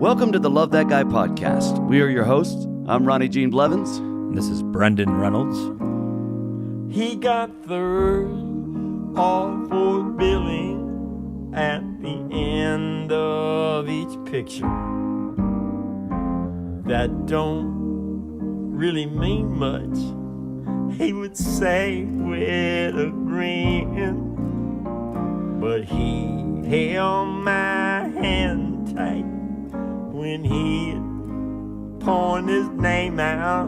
Welcome to the Love That Guy podcast. We are your hosts. I'm Ronnie Gene Blevins. And this is Brenden Reynolds. He got third all for billing at the end of each picture. That don't really mean much, he would say with a grin. But he held my hand tight when he poured his name out.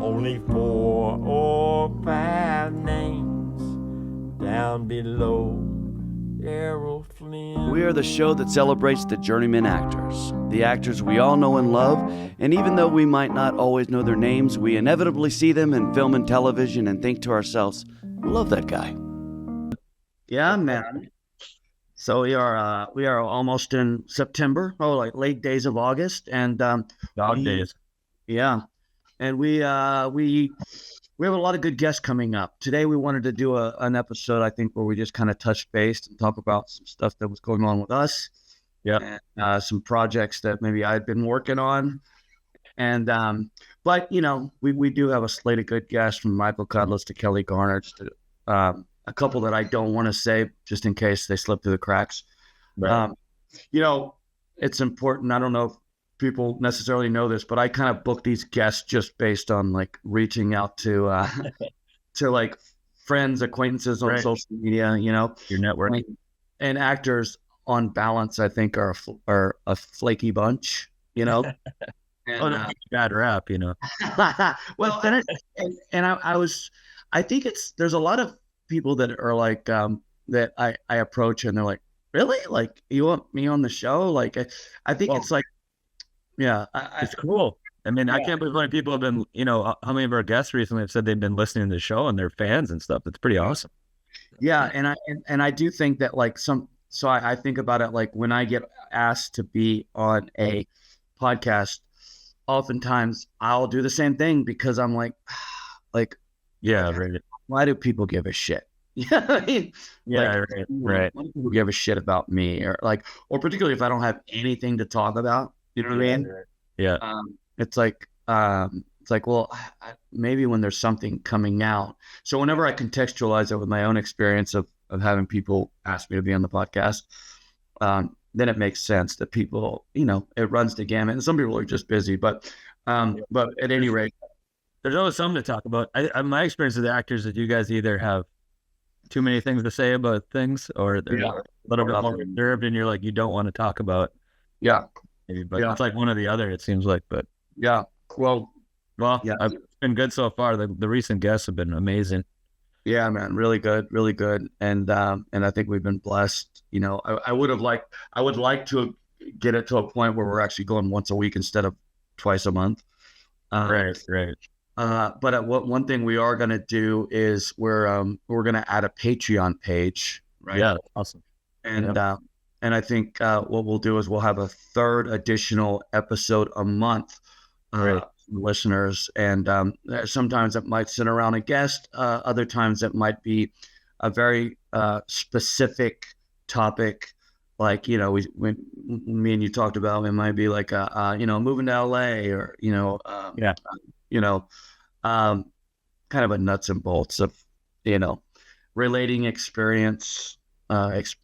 Only 4 or 5 names down below Errol Flynn. We are the show that celebrates the journeyman actors, the actors we all know and love, and even though we might not always know their names, we inevitably see them in film and television and think to ourselves, we love that guy. Yeah, man. So we are almost in September, like late days of August, and Dog days. Yeah, and we have a lot of good guests coming up. Today we wanted to do an episode, I think, where we just kind of touch base and talk about some stuff that was going on with us. Yeah, and some projects that maybe I'd been working on, and but you know, we do have a slate of good guests, from Michael Cudlitz to Kelly Garner to a couple that I don't want to say just in case they slip through the cracks. right. You know, it's important. I don't know if people necessarily know this, but I kind of book these guests just based on like reaching out to to like friends, acquaintances on Right. social media, you know. Your network. And actors on balance, I think, are a flaky bunch, you know. And, Bad rap, you know. well, I think there's a lot of people that are like that I approach and they're like, really, like, you want me on the show? Like, I think it's like, yeah, It's cool. I mean, I can't believe how many people have been, you know, how many of our guests recently have said they've been listening to the show and they're fans and stuff. It's pretty awesome. yeah, and I do think that like I think about it like when I get asked to be on a podcast, oftentimes I'll do the same thing because I'm like, Yeah, right. why do people give a shit? Yeah, I mean, Yeah, like, right. why do people give a shit about me, or particularly if I don't have anything to talk about? You know what I mean? Yeah. It's like, well, maybe when there's something coming out. So whenever I contextualize it with my own experience of having people ask me to be on the podcast, then it makes sense that people, you know, it runs the gamut. And some people are just busy, but at any rate, There's always something to talk about. My experience with the actors that you guys either have too many things to say about things, or they're a little bit more reserved, and you're like, you don't want to talk about. yeah, Maybe, but it's like one or the other. It seems like, but yeah. Well, yeah, it's been good so far. The recent guests have been amazing. yeah, man, really good, and I think we've been blessed. You know, I would like to get it to a point where we're actually going once a week instead of twice a month. Right. But one thing we are going to do is we're going to add a Patreon page, right? Yeah, awesome. And I think what we'll do is we'll have a third additional episode a month, Right. listeners. And sometimes it might sit around a guest. Other times it might be a very specific topic. Like, you know, when me and you talked about, it might be like you know, moving to LA, or you know, you know, kind of a nuts and bolts of, you know, relating experience,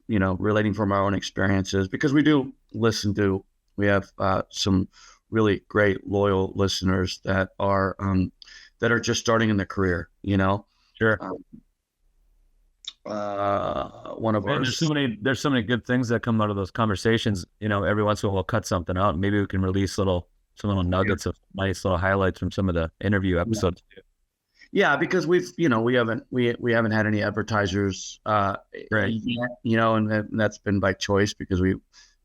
you know, relating from our own experiences, because we do we have some really great loyal listeners that are just starting in their career, you know. Sure. One of our There's so many good things that come out of those conversations. You know, every once in a while we'll cut something out. Maybe we can release some little nuggets of nice little highlights from some of the interview episodes. Yeah, because we haven't had any advertisers Right. yet, you know, and that's been by choice because we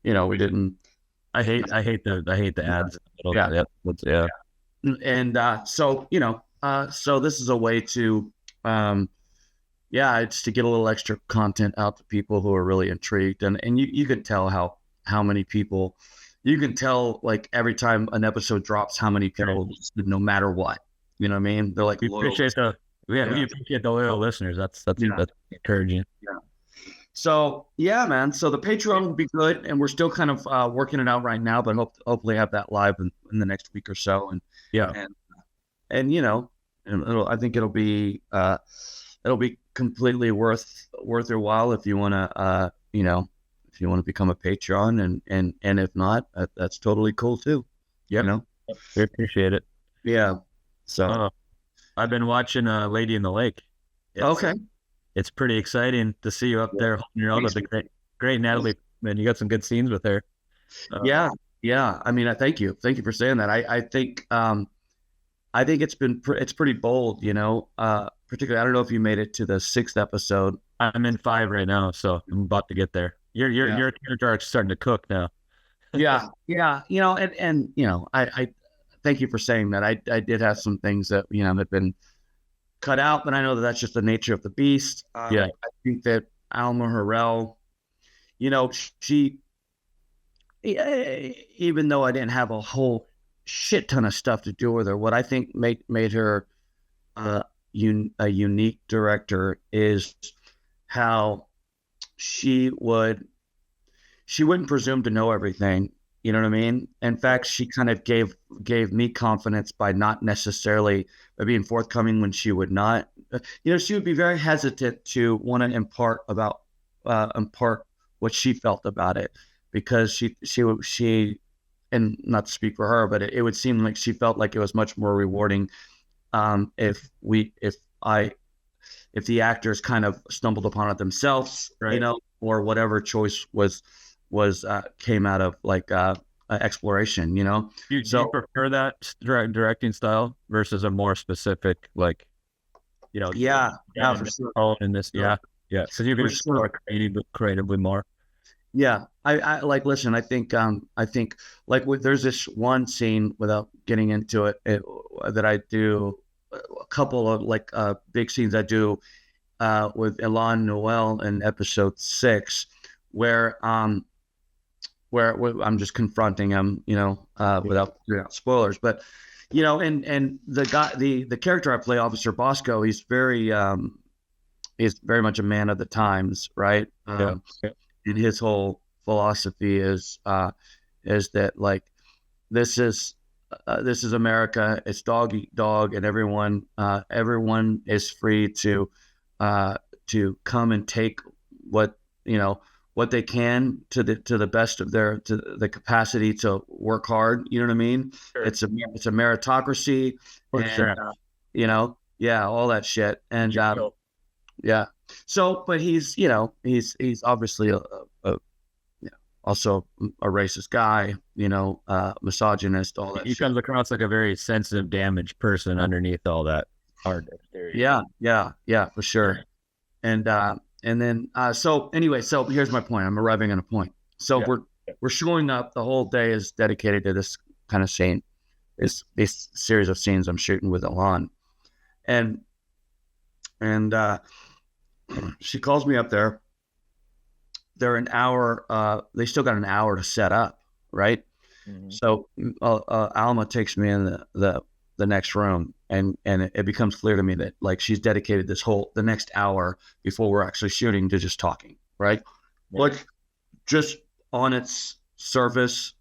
didn't. I hate the ads. Yeah. Yeah. And so, you know, so this is a way to it's to get a little extra content out to people who are really intrigued, and you can tell how many people, you can tell like every time an episode drops how many people, no matter what, you know what I mean? They're like, we appreciate the loyal listeners. That's encouraging. Yeah. So yeah, man. So the Patreon will be good, and we're still kind of working it out right now, but hopefully have that live in the next week or so. And Yeah. and you know, and I think it'll be completely worth your while if you want to if you want to become a Patreon, and if not, that's totally cool too. Yep. You know. We appreciate it. Yeah. So I've been watching Lady in the Lake. okay. It's pretty exciting to see you up there holding your own with the great Natalie. Man, you got some good scenes with her. Yeah. I mean, thank you for saying that. I think it's pretty bold, you know. Particularly, I don't know if you made it to the 6th episode. I'm in 5 right now, so I'm about to get there. Your character arc's starting to cook now. Yeah. You know, and you know, I thank you for saying that. I did have some things that had been cut out, but I know that that's just the nature of the beast. Yeah. I think that Alma Harrell, you know, she, even though I didn't have a whole shit ton of stuff to do with her, what I think made her a unique director is how she wouldn't presume to know everything. You know what I mean? In fact, she kind of gave me confidence by not necessarily being forthcoming when she would not. You know, she would be very hesitant to want to impart what she felt about it, because she and not to speak for her, but it would seem like she felt like it was much more rewarding if the actors kind of stumbled upon it themselves, right, you know, or whatever choice was came out of like exploration, you know. Do you prefer that directing style versus a more specific, like, you know? Yeah, for sure. In this, yeah. Because you can explore creatively more. Yeah, I like. Listen, I think like there's this one scene, without getting into it, that I do a couple of like big scenes I do with Elan Noel in episode 6, where I'm just confronting him, you know, without spoilers, but you know, and the guy, the character I play, Officer Bosco, he's very much a man of the times, right? And his whole philosophy is that like this is America, it's dog eat dog, and everyone is free to come and take what they can to the best of the capacity to work hard. You know what I mean? Sure. It's a meritocracy, sure. You know, all that shit, and yeah. So, but he's obviously also a racist guy, you know, misogynist, all that. He comes across like a very sensitive, damaged person underneath all that hard exterior. Yeah, for sure. And then so anyway, so here's my point. I'm arriving at a point. So we're showing up. The whole day is dedicated to this kind of scene, this series of scenes I'm shooting with Elan, and she calls me up there. They're an hour. They still got an hour to set up, right? Mm-hmm. So Alma takes me in the next room, and it becomes clear to me that like she's dedicated the next hour before we're actually shooting to just talking, right? Yeah. Like just on its surface,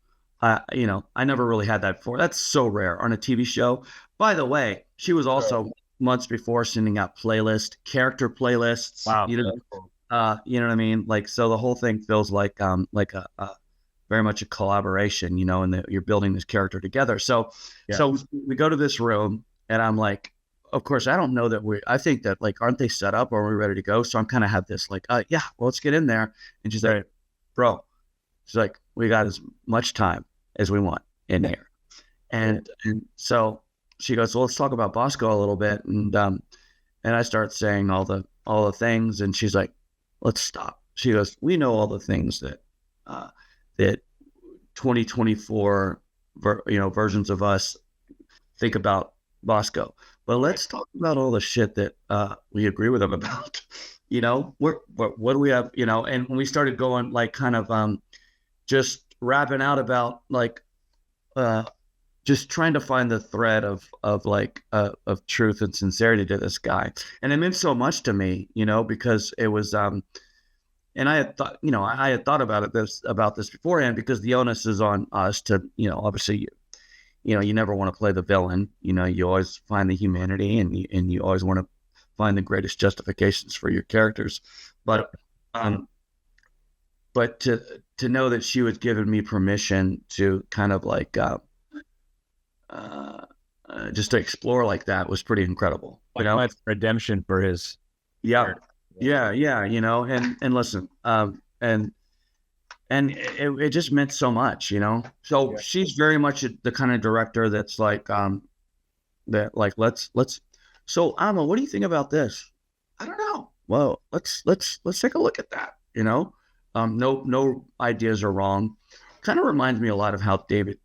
you know, I never really had that before. That's so rare on a TV show. By the way, she was also months before sending out character playlists. Wow. You know what I mean? Like, so the whole thing feels like a very much a collaboration, you know, and you're building this character together. So we go to this room, and I'm like, of course, I don't know that I think that like, aren't they set up, or are we ready to go? So I'm kind of have this like, well, let's get in there. And she's like, bro, she's like, we got as much time as we want in here. And so she goes, well, let's talk about Bosco a little bit. And I start saying all the things, and she's like, let's stop. She goes, we know all the things that 2024 versions of us think about Bosco, but let's talk about all the shit that we agree with him about. You know, what do we have? You know, and when we started going like kind of just rapping out about like just trying to find the thread of truth and sincerity to this guy, and it meant so much to me, you know, because it was and I had thought, I had thought about this beforehand, because the onus is on us to, obviously, you never want to play the villain. You always find the humanity, and you always want to find the greatest justifications for your characters. But to know that she was giving me permission to kind of like just to explore like that was pretty incredible. It's redemption for his. Yeah. And listen, and it just meant so much, So she's very much the kind of director that's like, that like, let's. So Alma, what do you think about this? I don't know. Well, let's take a look at that. No ideas are wrong. Kind of reminds me a lot of how David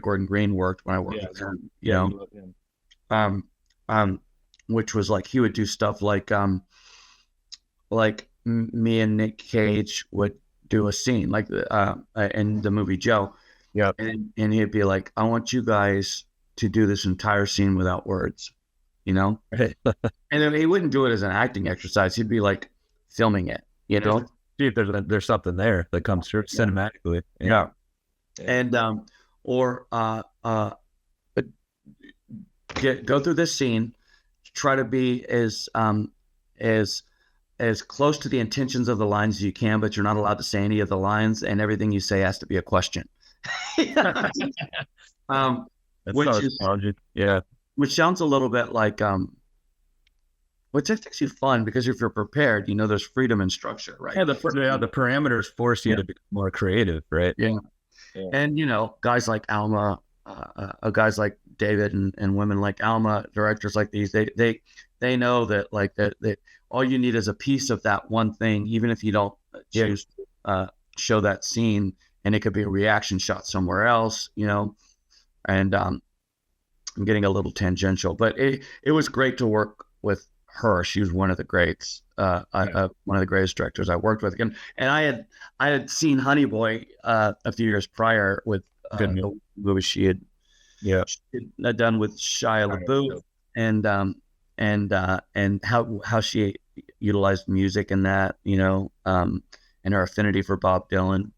Gordon Green worked when I worked with him. Which was like, he would do stuff like me and Nick Cage would do a scene like in the movie Joe. Yeah. And he'd be like, I want you guys to do this entire scene without words, Right. And then he wouldn't do it as an acting exercise. He'd be like filming it, See if there's something there that comes through cinematically. Yeah. And or go through this scene, try to be as close to the intentions of the lines as you can, but you're not allowed to say any of the lines, and everything you say has to be a question. Which sounds a little bit like which I think is fun, because if you're prepared, there's freedom and structure, right? Yeah, the parameters force you to be more creative, right? Yeah. And guys like Alma, guys like David, and women like Alma, directors like these, they know that like that all you need is a piece of that one thing, even if you don't choose to show that scene, and it could be a reaction shot somewhere else, and I'm getting a little tangential, but it was great to work with her. She was one of the greats, one of the greatest directors I worked with. And I had seen Honey Boy a few years prior with the movie she had done with Shia LaBeouf, and how she utilized music in that, and her affinity for Bob Dylan,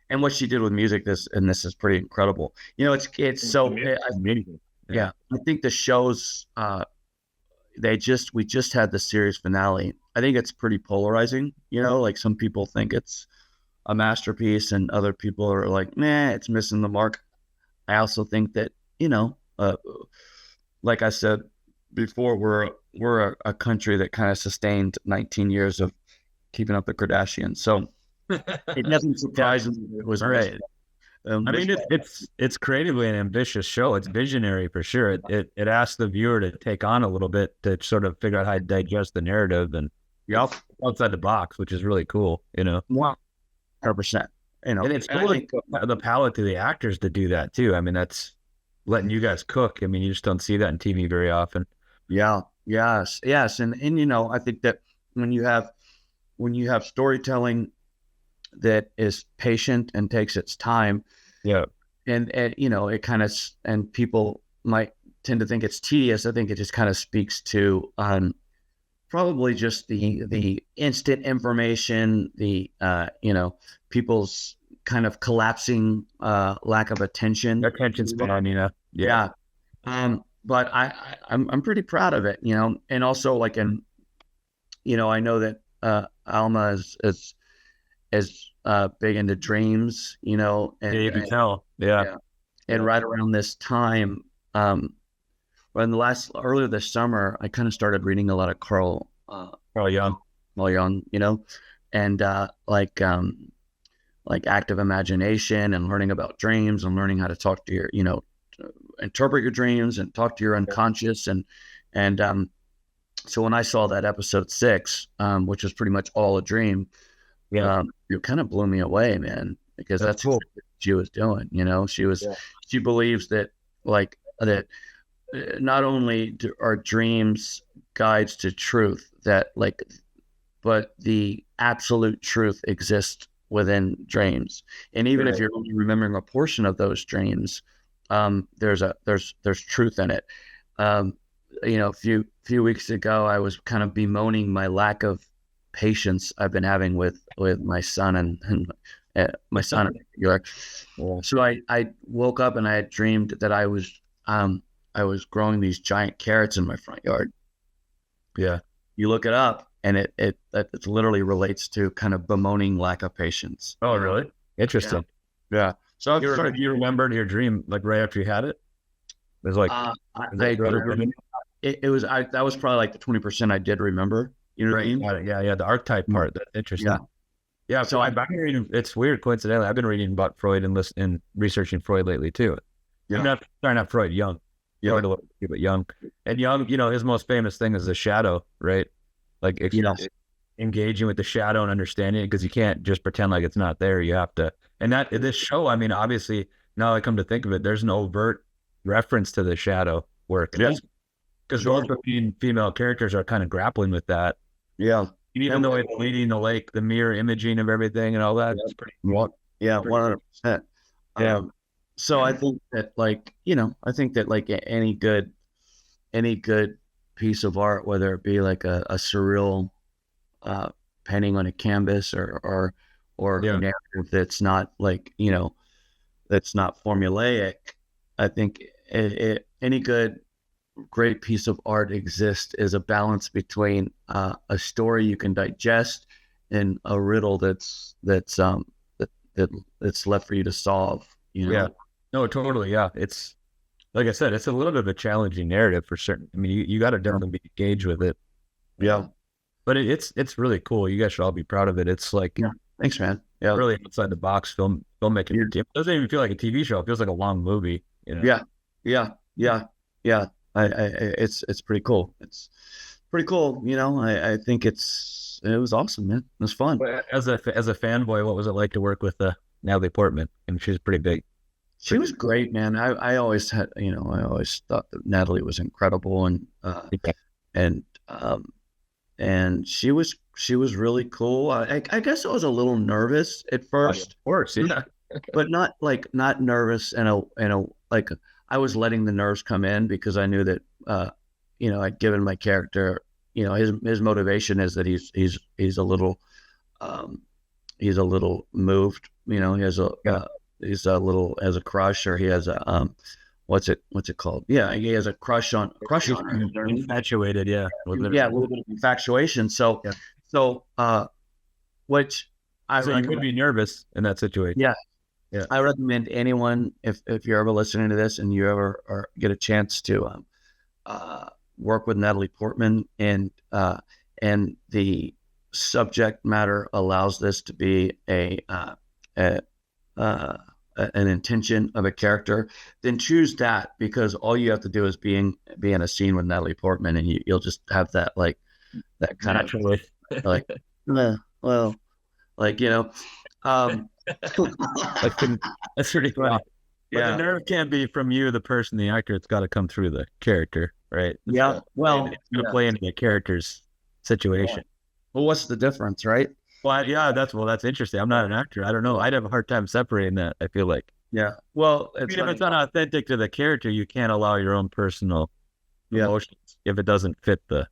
and what she did with music. This is pretty incredible. It's so amazing. Yeah, I think the shows we just had the series finale. I think it's pretty polarizing. Like some people think it's a masterpiece, and other people are like, nah, it's missing the mark. I also think that like I said before, we're a country that kind of sustained 19 years of keeping up the Kardashians. So it doesn't surprise me it was right. I mean, it's creatively an ambitious show. It's visionary for sure. It asks the viewer to take on a little bit to sort of figure out how to digest the narrative, and outside the box, which is really cool. 100%. And it's the palette to the actors to do that too. I mean, that's letting you guys cook. I mean, you just don't see that in TV very often. Yeah. Yes. And I think that when you have storytelling that is patient and takes its time, and it kind of, and people might tend to think it's tedious. I think it just kind of speaks to probably just the instant information, the people's kind of collapsing lack of attention span, but I'm pretty proud of it, and also like I know that Alma is big into dreams, and you can tell. And right around this time, earlier this summer, I kind of started reading a lot of Carl Jung, and like active imagination, and learning about dreams, and learning how to talk to your, interpret your dreams and talk to your unconscious. And so when I saw that episode 6, which was pretty much all a dream, it kind of blew me away, man, because that's cool. What she was doing. She believes that not only are dreams guides to truth, but the absolute truth exists within dreams. And even if you're only remembering a portion of those dreams, there's truth in it. A few weeks ago, I was kind of bemoaning my lack of patience I've been having with my son and my son in particular. So I woke up and I had dreamed that I was growing these giant carrots in my front yard. Yeah. You look it up, and it literally relates to kind of bemoaning lack of patience. Oh, really? Interesting. Yeah. So You remembered your dream like right after you had it? It was like that was probably like the 20% I did remember. You know what I mean? Yeah, the archetype part. That's interesting. Yeah. So I've been reading. It's weird, coincidentally. I've been reading about Freud and researching Freud lately too. Yeah. Not Freud, Jung. Yeah. But Jung. And Jung, his most famous thing is the shadow, right? Like engaging with the shadow and understanding it, because you can't just pretend like it's not there. You have to. And this show, I mean, obviously, now I come to think of it, there's an overt reference to the shadow work. Yes. Because both the female characters are kind of grappling with that. Yeah. Even though it's leading the lake, the mirror imaging of everything and all that. It's pretty. 100%. Yeah. So I think that like any good piece of art, whether it be like a surreal painting on a canvas or a narrative that's not like, that's not formulaic, I think any great piece of art exists is a balance between a story you can digest and a riddle that's left for you to solve. Yeah. No, totally. Yeah. It's like I said, it's a little bit of a challenging narrative for certain. I mean, you got to definitely be engaged with it. Yeah. But it's really cool. You guys should all be proud of it. It's like, thanks, man. Yeah. Really outside the box filmmaking. It doesn't even feel like a TV show. It feels like a long movie. Yeah. It's pretty cool. It's pretty cool. I think it was awesome, man. It was fun. As a fanboy, what was it like to work with Natalie Portman? And she's pretty big. She was great, man. I always had, I always thought that Natalie was incredible, and she was really cool. I guess I was a little nervous at first. Of course, yeah. But not nervous in a like I was letting the nerves come in, because I knew that I'd given my character, his motivation is that he's a little moved, he has a crush, or he has a what's it called? Yeah, he has a crush on her. Infatuated, yeah. A little bit of infatuation. So which you could be nervous in that situation. Yeah. I recommend anyone, if you're ever listening to this and you ever get a chance to work with Natalie Portman, and the subject matter allows this to be an intention of a character, then choose that, because all you have to do is be in a scene with Natalie Portman, and you'll just have that that kind naturally of like well, like that's pretty funny. But the nerve can't be from you, the person, the actor. It's got to come through the character, right? Yeah. Well, it's going to play into the character's situation. Well, what's the difference, right? Well, yeah, that's interesting. I'm not an actor. I don't know. I'd have a hard time separating that, I feel like. Yeah. Well, if it's not authentic to the character, you can't allow your own personal emotions if it doesn't fit the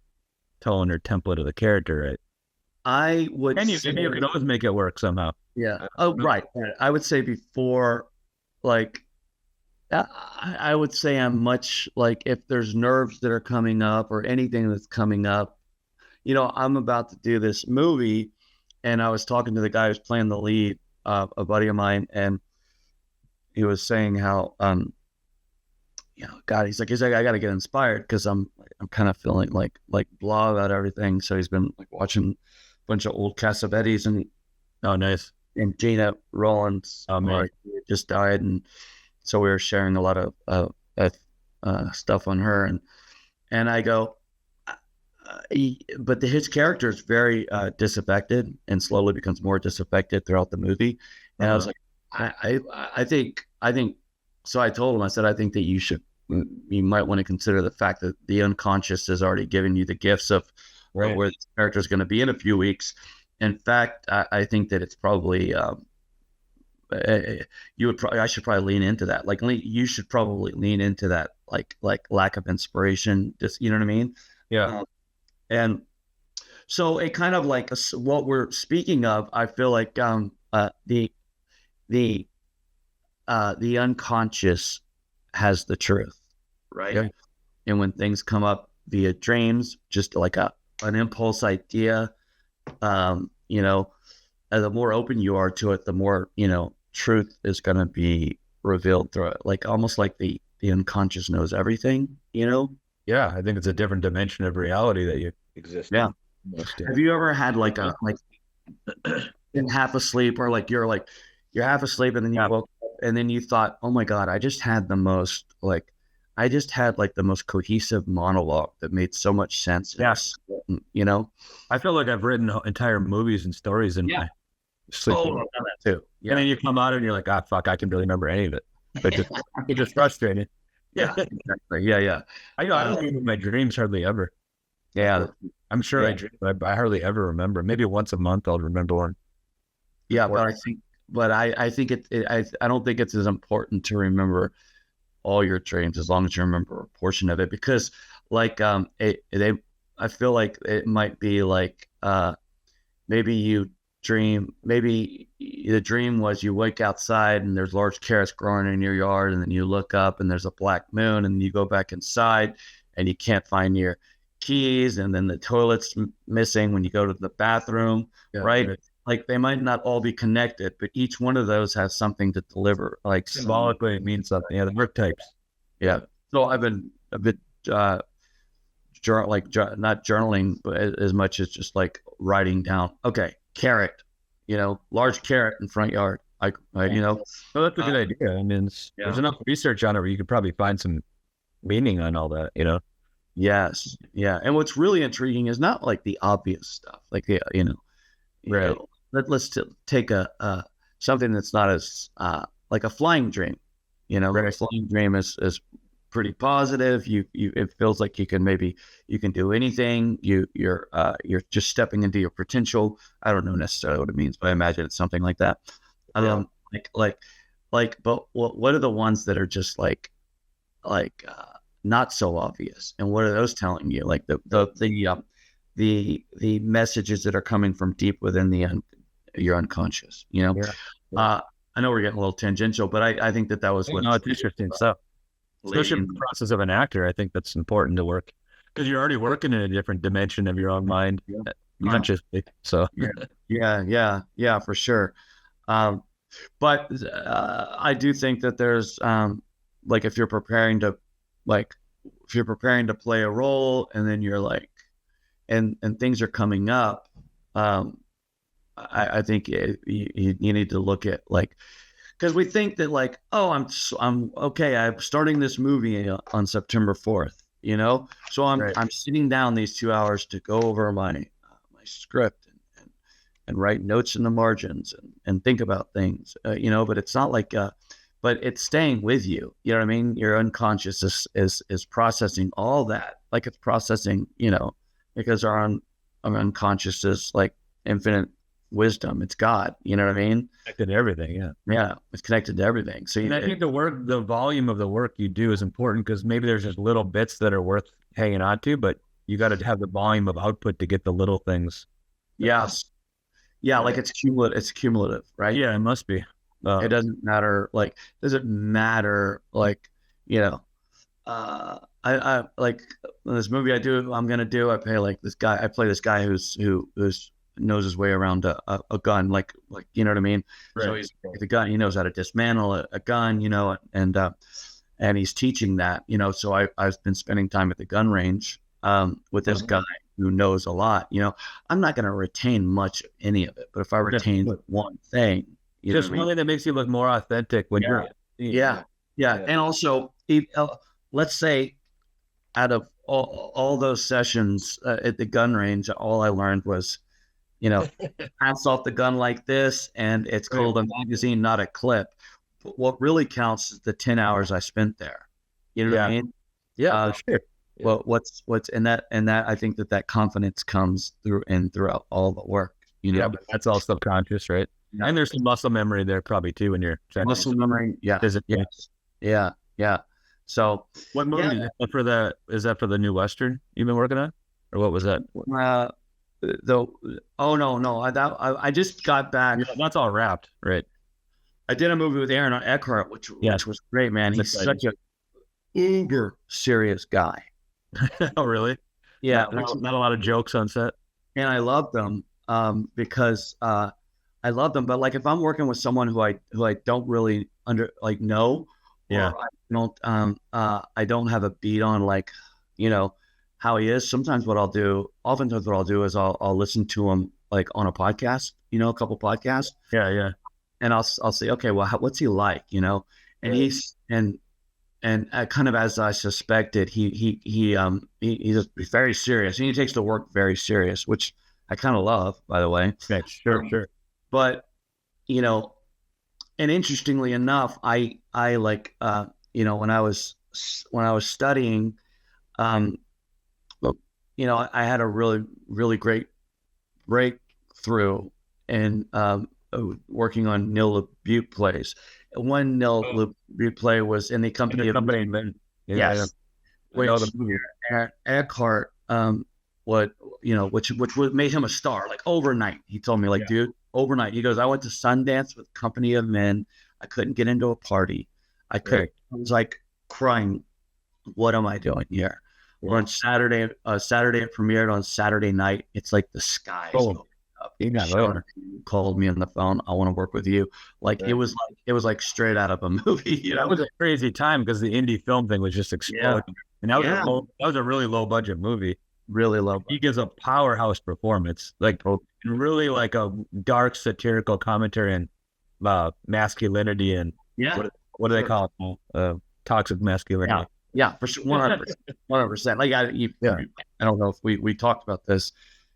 tone or template of the character, right? I would. And you can always make it work somehow. Yeah. Oh, right. I would say before, I would say I'm much like, if there's nerves that are coming up or anything that's coming up, I'm about to do this movie, and I was talking to the guy who's playing the lead, a buddy of mine, and he was saying how, God, he's like, I got to get inspired, because I'm kind of feeling like blah about everything. So he's been watching a bunch of old Cassavetes, and oh, nice. And Gina Rollins just died, and so we were sharing a lot of stuff on her, and I go, but his character is very disaffected, and slowly becomes more disaffected throughout the movie. And I was like, I think so. I told him, I said, I think that you might want to consider the fact that the unconscious has already given you the gifts of where this character is going to be in a few weeks. In fact, I think that it's probably I should probably lean into that. Like, you should probably lean into that, like lack of inspiration. Just, you know what I mean? Yeah. And So it kind of like what we're speaking of, I feel like the unconscious has the truth, right? Yeah. And when things come up via dreams, just like an impulse idea, you know, the more open you are to it, the more, you know, truth is going to be revealed through it. Like almost like the unconscious knows everything, you know? Yeah, I think it's a different dimension of reality that you exist Yeah. in. Have you ever had like been half asleep, or like you're half asleep and then you woke up and then you thought, oh my God, I just had the most like the most cohesive monologue that made so much sense. Yeah. You know? I feel like I've written entire movies and stories in my sleep. Oh, I've done that too. Yeah. And then you come out and you're like, ah, fuck, I can barely remember any of it. But it's just frustrating. Yeah, exactly. Yeah. I don't remember my dreams hardly ever. Yeah. I'm sure I dream, but I hardly ever remember. Maybe once a month I'll remember one. Yeah, but I think I don't think it's as important to remember all your dreams as long as you remember a portion of it, because like I feel like it might be like maybe you dream, maybe the dream was you wake outside and there's large carrots growing in your yard, and then you look up and there's a black moon, and you go back inside and you can't find your keys, and then the toilet's missing when you go to the bathroom, right? Like they might not all be connected, but each one of those has something to deliver. Like symbolically, it means something. Yeah, the archetypes. Yeah. So I've been a bit not journaling, but as much as just like writing down. Okay, carrot, you know, large carrot in front yard. You know. Well, that's a good idea. I mean, there's enough research on it where you could probably find some meaning on all that. You know. Yes. Yeah. And what's really intriguing is not like the obvious stuff, like the right. Let's take something that's not as like a flying dream. You know, right. A flying dream is pretty positive. It feels like you can do anything. You're just stepping into your potential. I don't know necessarily what it means, but I imagine it's something like that. But what are the ones that are just like not so obvious, and what are those telling you? Like the messages that are coming from deep within your unconscious. You know, I know we're getting a little tangential, but I think that was what. No, it's interesting stuff. Especially in the process of an actor, I think that's important to work, because you're already working in a different dimension of your own mind, consciously. So yeah, for sure. But I do think that there's like if you're preparing to play a role, and then you're like, and things are coming up, I think you need to look at like, because we think that like, oh, I'm okay. I'm starting this movie on September 4th, you know, so I'm sitting down these 2 hours to go over my script and write notes in the margins and think about things, you know, but it's not like but it's staying with you. You know what I mean? Your unconscious is processing all that, like it's processing, you know, because our unconscious is like infinite wisdom. It's God. You know what I mean? Connected to everything. Yeah, it's connected to everything. So I think the volume of the work you do is important, because maybe there's just little bits that are worth hanging on to, but you got to have the volume of output to get the little things. Yes. Yeah, like it's cumulative, right? Yeah, it must be. It doesn't matter. Like, you know, I like this movie I play this guy who's knows his way around a gun, like, you know what I mean? Right. So he's the gun, he knows how to dismantle a gun, you know, and he's teaching that, you know, so I've been spending time at the gun range with this guy who knows a lot. You know, I'm not going to retain much of any of it, but if I retain one thing, just one thing that makes you look more authentic when you're. Yeah. And also, let's say out of all those sessions at the gun range, all I learned was, you know, pass off the gun like this, and it's called a magazine, not a clip. But what really counts is the 10 hours I spent there. You know what I mean? Yeah, sure. Well, what's in that, I think that confidence comes throughout all the work. You know, but that's all subconscious, right? Yeah. And there's some muscle memory there probably too when you're muscle memory. Yeah. Yeah. So what movie is that for the new Western you've been working on, or what was that? oh no, I just got back. Yeah, that's all wrapped, right? I did a movie with Aaron Eckhart, which was great, man. He's such a uber serious guy. Oh, really? Yeah, not a lot of jokes on set. And I love them because I love them. But like if I'm working with someone who I don't really know, Yeah, I don't have a beat on like, how he is. Oftentimes what I'll do is I'll listen to him like on a podcast, a couple podcasts. Yeah. And I'll say, okay, well, what's he like, And he's kind of as I suspected, he's very serious, and he takes the work very serious, which I kind of love, by the way. Okay, sure. But and interestingly enough, I like when I was studying, I had a really great breakthrough in working on Neil LaBute plays. One Neil LaBute play was in the company of men. Yes, which Eckhart, which made him a star like overnight. He told me like, dude, overnight. He goes, I went to Sundance with Company of Men. I couldn't get into a party. I was like crying. What am I doing here? We're on Saturday. Saturday it premiered on Saturday night. It's like the sky. Called me on the phone. I want to work with you. Like it was like straight out of a movie. That was a crazy time because the indie film thing was just exploding. And that was a really low budget movie. Really low. He gives a powerhouse performance, like really like a dark satirical commentary on masculinity and what do they call it? Toxic masculinity. Yeah, for sure, 100%. Like I don't know if we talked about this,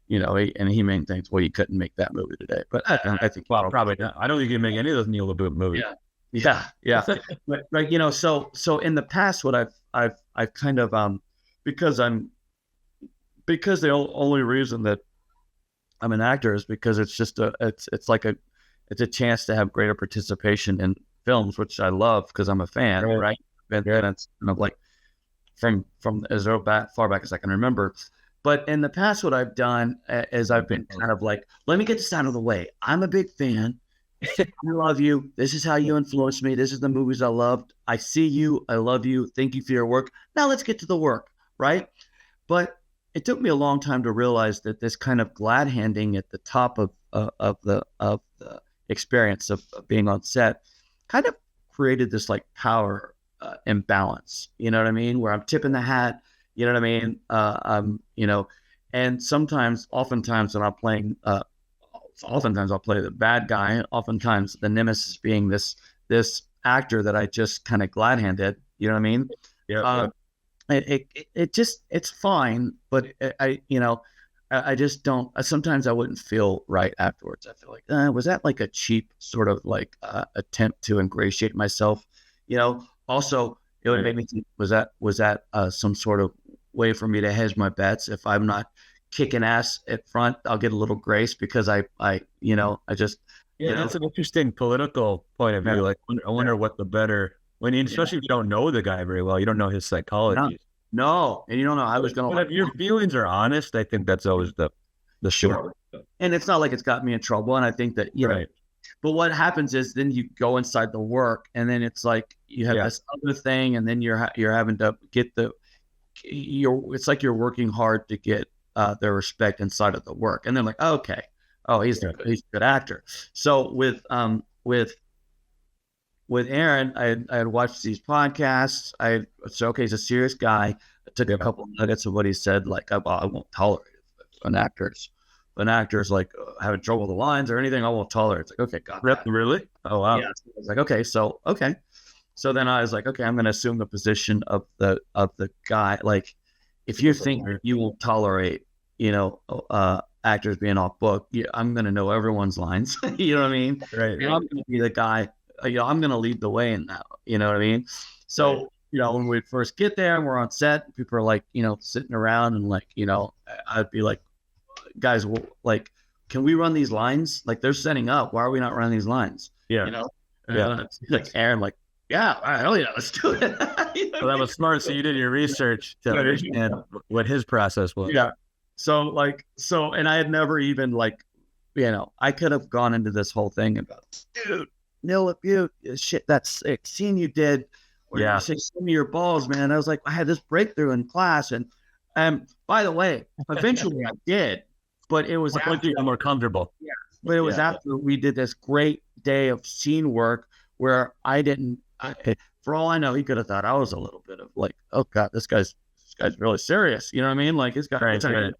and he maintains, well, you couldn't make that movie today, but I think probably not. I don't think you can make any of those Neil LaBute movies. Yeah. But like so in the past, what I've kind of because the only reason that I'm an actor is because it's just it's a chance to have greater participation in films, which I love because I'm a fan, right? And it's kind of like from as far back as I can remember. But in the past, what I've done is I've been kind of like, let me get this out of the way. I'm a big fan. I love you. This is how you influenced me. This is the movies I loved. I see you. I love you. Thank you for your work. Now let's get to the work, right? But it took me a long time to realize that this kind of glad handing at the top of the experience of being on set kind of created this like power imbalance. You know what I mean? Where I'm tipping the hat. You know what I mean? And oftentimes when I'm playing, oftentimes I'll play the bad guy. Oftentimes the nemesis being this actor that I just kind of glad handed. You know what I mean? Yeah. It's fine, but I just don't. Sometimes I wouldn't feel right afterwards. I feel like was that like a cheap sort of like attempt to ingratiate myself? Also it would make me think, was that some sort of way for me to hedge my bets? If I'm not kicking ass at front, I'll get a little grace because I just that's an interesting political point of view. Like I wonder what the better especially if you don't know the guy very well, you don't know his psychology. No, and you don't know. I was gonna. But if your feelings are honest, I think that's always the sure. And it's not like it's got me in trouble. And I think that right. But what happens is then you go inside the work, and then it's like you have this other thing, and then you're having to get it's like you're working hard to get their respect inside of the work, and they're like, okay, he's a good actor. So with Aaron, I had watched these podcasts. He's a serious guy. I took a couple of nuggets of what he said, like I won't tolerate it. An actor's like having trouble with the lines or anything, I won't tolerate it. It's like, okay, got that. Really? Oh wow. Yeah. So I was like, okay. So then I was like, okay, I'm going to assume the position of the guy. Like, if you think you won't tolerate, actors being off book, I'm going to know everyone's lines. You know what I mean? Right. And I'm going to be the guy. I'm going to lead the way in that. You know what I mean? So, when we first get there and we're on set, people are like, sitting around and like, I'd be like, guys, like, can we run these lines? Like, they're setting up. Why are we not running these lines? Yeah. Like Aaron, like, yeah, hell yeah, let's do it. So that was smart. So you did your research to understand what his process was. Yeah. and I had never even like, I could have gone into this whole thing about, dude, Neil Butte, shit, that sick scene you did where you say, "Send me your balls, man." I was like, I had this breakthrough in class, and by the way, eventually I did, but it was after you got more comfortable. Yeah, but it was after we did this great day of scene work where for all I know, he could have thought I was a little bit of like, oh God, this guy's really serious. You know what I mean? Like this guy, right.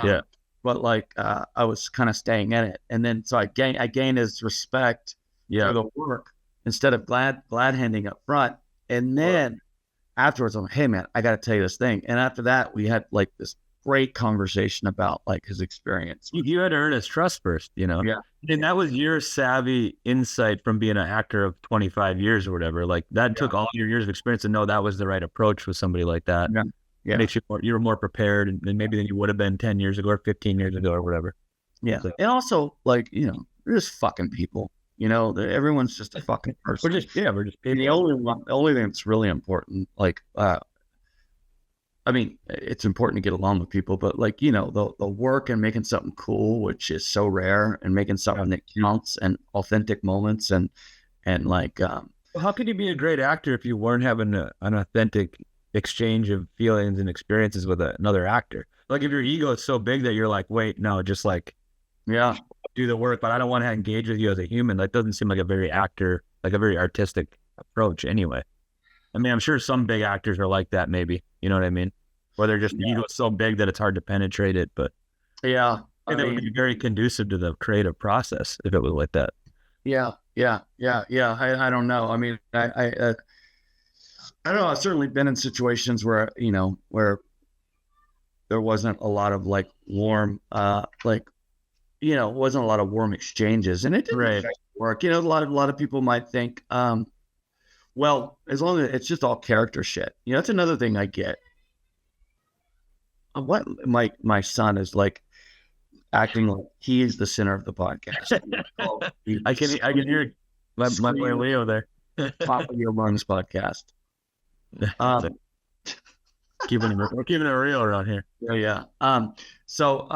Yeah. But like, I was kind of staying in it, and then so I gained his respect for the work instead of glad handing up front, and then afterwards, I'm like, hey man, I got to tell you this thing, and after that, we had like this great conversation about like his experience. You had to earn his trust first, Yeah. And that was your savvy insight from being an actor of 25 years or whatever. Like that took all your years of experience to know that was the right approach with somebody like that. Yeah. Makes you were more prepared and maybe than you would have been 10 years ago or 15 years ago or whatever. Yeah. So, and also like, they're just fucking people, everyone's just a fucking person. We're just people. The only thing that's really important, like, I mean, it's important to get along with people, but like, the work and making something cool, which is so rare, and making something that counts and authentic moments and like, how could you be a great actor if you weren't having an authentic exchange of feelings and experiences with another actor? Like if your ego is so big that you're like, wait, no, just like, do the work, but I don't want to engage with you as a human. That doesn't seem like a very artistic approach anyway. I mean, I'm sure some big actors are like that, maybe. You know what I mean? Where they're just, the ego is so big that it's hard to penetrate it. But yeah, I think that would be very conducive to the creative process if it was like that. Yeah. I don't know. I mean, I don't know. I've certainly been in situations where, where there wasn't a lot of like warm, wasn't a lot of warm exchanges, and it didn't work. A lot of people might think, well, as long as it's just all character shit. That's another thing I get. What my son is like acting like he is the center of the podcast. I can hear my boy Leo there. Top of your lungs podcast. We're keeping it real around here. Yeah. So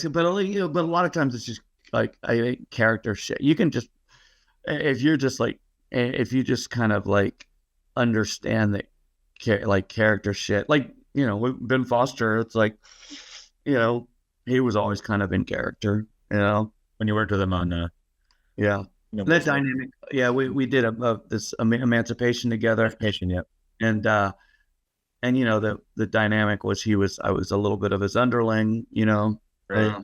but a lot of times it's just like I think character shit. You can just if you just kind of like understand that like character shit, like Ben Foster, it's like he was always kind of in character, when you worked with him on that dynamic. We did this Emancipation together. And the dynamic was I was a little bit of his underling, right.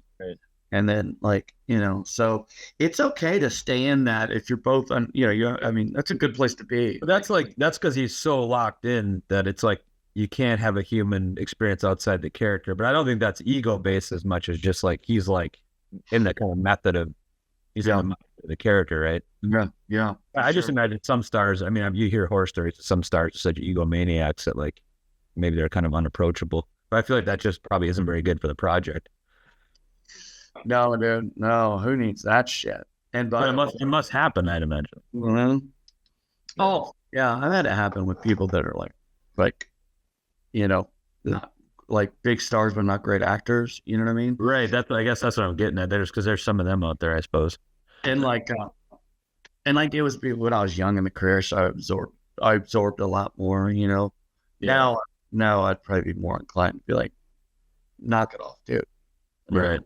And then like, so it's okay to stay in that if you're both I mean, that's a good place to be. But that's because he's so locked in that it's like you can't have a human experience outside the character. But I don't think that's ego based as much as just like he's like in the kind of method of the character, right? Yeah. I just imagine some stars. I mean, you hear horror stories of some stars such egomaniacs that like maybe they're kind of unapproachable. But I feel like that just probably isn't very good for the project. No, dude. No, who needs that shit? But it must happen, I'd imagine. Mm-hmm. Oh, yeah. I've had it happen with people that are like, not like big stars, but not great actors. You know what I mean? Right. I guess that's what I'm getting at. Because there's some of them out there, I suppose. And like it was when I was young in the career, so I absorbed a lot more. Now I'd probably be more inclined to be like, knock it off, dude. Right.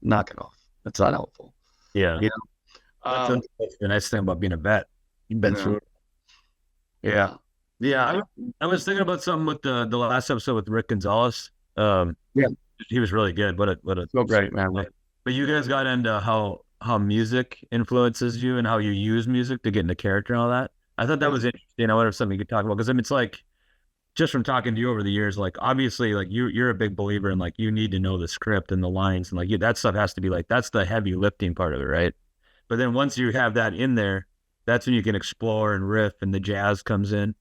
Knock it off. That's not helpful. Yeah. That's the nice thing about being a vet. You've been through it. Yeah. Yeah. I was thinking about something with the last episode with Rick Gonzalez. He was really good. What a so great, man. But you guys got into how music influences you and how you use music to get into character and all that. I thought that was interesting. I wonder if something you could talk about, because I mean, it's like, just from talking to you over the years, like obviously like you're a big believer in like you need to know the script and the lines and like that stuff has to be like, that's the heavy lifting part of it, right? But then once you have that in there, that's when you can explore and riff and the jazz comes in.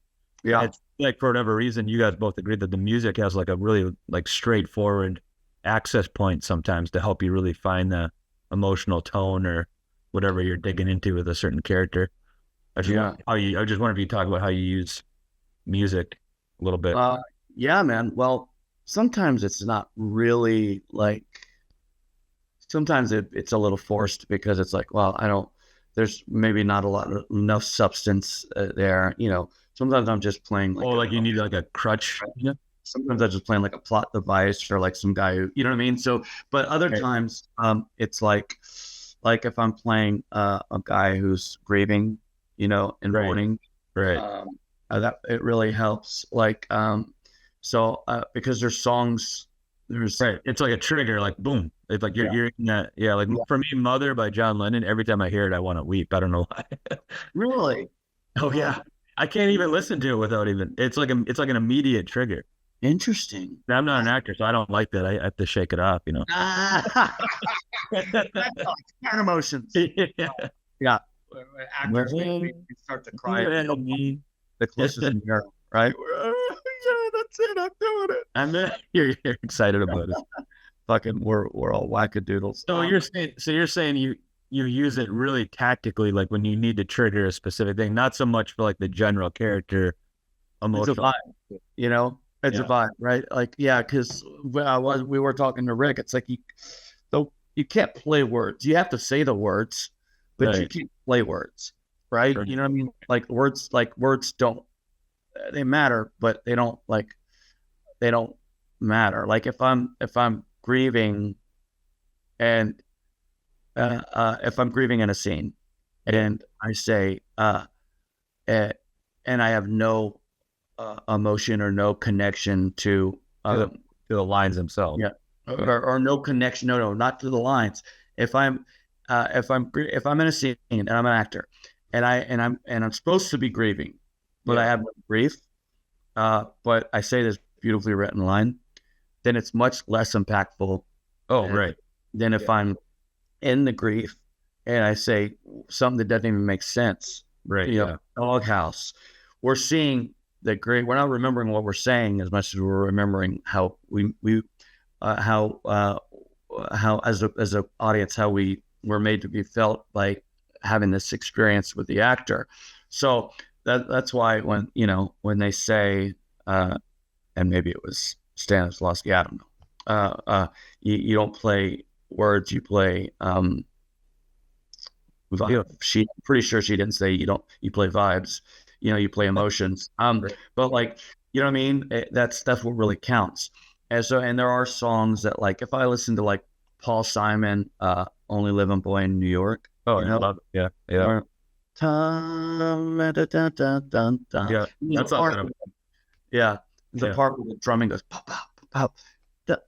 Yeah. It's like, for whatever reason, you guys both agreed that the music has like a really like straightforward access point sometimes to help you really find the emotional tone or whatever you're digging into with a certain character. I just wonder if you talk about how you use music a little bit. Yeah, man. Well, sometimes it's not really like, sometimes it's a little forced because it's like, well, there's maybe not enough substance there. Sometimes I'm just playing like, like you need like a crutch. Yeah. Sometimes I'm just playing like a plot device for like some guy who, you know what I mean? So, but other times, it's like if I'm playing a guy who's grieving, and mourning, right. That it really helps. Like, because there's songs, right. It's like a trigger, like boom. It's like you're in that. Yeah. Like for me, Mother by John Lennon, every time I hear it, I want to weep. I don't know why. Really? Oh yeah. I can't even listen to it without it's like an immediate trigger. Interesting. I'm not an actor, so I don't like that. I have to shake it off, Kind emotions. Yeah. Actors start to cry. The closest mirror, right? Yeah, that's it. I'm doing it. I'm you're excited about it. Fucking, we're all wackadoodles. So you're saying you use it really tactically, like when you need to trigger a specific thing, not so much for like the general character emotional. It's a vibe, it's a vibe, right? Like, yeah, because we were talking to Rick. It's like you can't play words. You have to say the words, but you can't play words, right? Sure. You know what I mean? Like words don't, they matter, but they don't matter. Like if I'm grieving, and if I'm grieving in a scene, and I say and I have no emotion or no connection to the lines themselves. Yeah, or no connection. No, not to the lines. If I'm in a scene and I'm an actor, and I'm supposed to be grieving, but I have no grief, but I say this beautifully written line, then it's much less impactful. Right. Than if I'm in the grief and I say something that doesn't even make sense. Right. Doghouse. We're seeing the great. We're not remembering what we're saying as much as we're remembering how how as a audience, how we were made to be felt by having this experience with the actor. So that's why when they say, and maybe it was Stanislavski, I don't know. You don't play words, you play she, pretty sure she didn't say you play vibes, you play emotions, but like, you know what I mean, that's what really counts. And there are songs that, like, if I listen to like Paul Simon, Only Living Boy in New York, I love it. or that's the part where the drumming goes pop pop pop.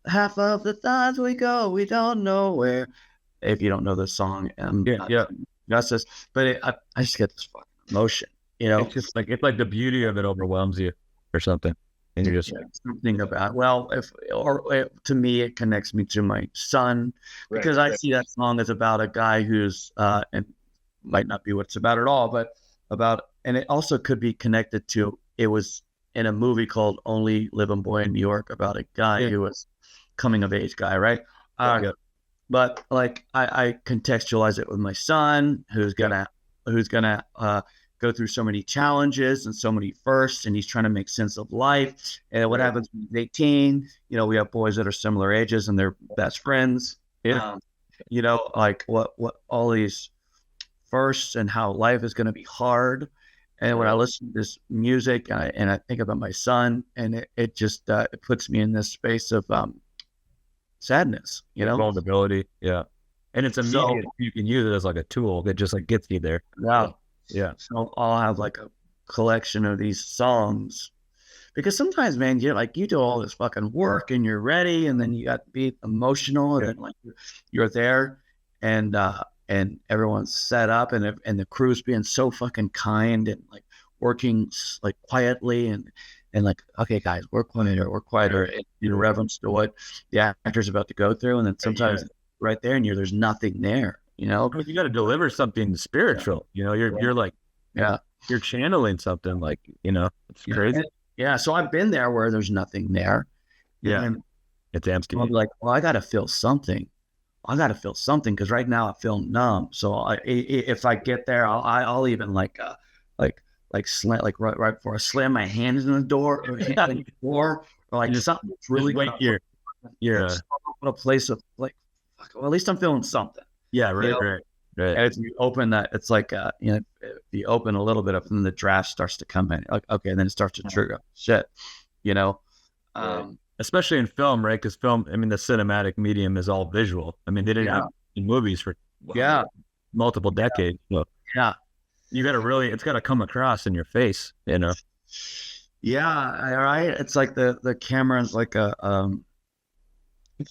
Half of the times we go, we don't know where. If you don't know the song, justice, but I just get this fucking emotion, It's just like, it's like the beauty of it overwhelms you or something, and you're just something about, to me it connects me to my son, because I see that song as about a guy who's and might not be what it's about at all, but and it also could be connected to, it was in a movie called Only Living Boy in New York about a guy who was coming of age guy, right? But like I contextualize it with my son, who's gonna go through so many challenges and so many firsts, and he's trying to make sense of life. And what happens when he's 18? We have boys that are similar ages and they're best friends. Like what all these firsts and how life is going to be hard. And when I listen to this music and I think about my son, and it just it puts me in this space of sadness, vulnerability. Yeah. And it's immediate. You can use it as like a tool that just like gets you there. Yeah. So I'll have like a collection of these songs, because sometimes, man, you do all this fucking work and you're ready, and then you got to be emotional, and then like you're there, and everyone's set up, and the crew's being so fucking kind and like working like quietly and like, okay, guys, we're quieter in reverence to what the actor's about to go through. And then sometimes right there, and there's nothing there, you got to deliver something spiritual, you're like, you're channeling something, like, it's crazy. So I've been there where there's nothing there. And it's empty. I'll be like, well, I got to feel something. Because right now I feel numb. So if I get there, I'll even like like slam, like right before I slam my hands in the door, or like something that's really wait you're a place of like, fuck, well, at least I'm feeling something. right. And if you open that, it's like if you open a little bit up, and then the draft starts to come in. Like, okay, and then it starts to trigger shit. Especially in film, right? Because film, I mean, the cinematic medium is all visual. I mean, they didn't have movies for multiple decades. So you got to it's got to come across in your face, Yeah, right. It's like the camera is like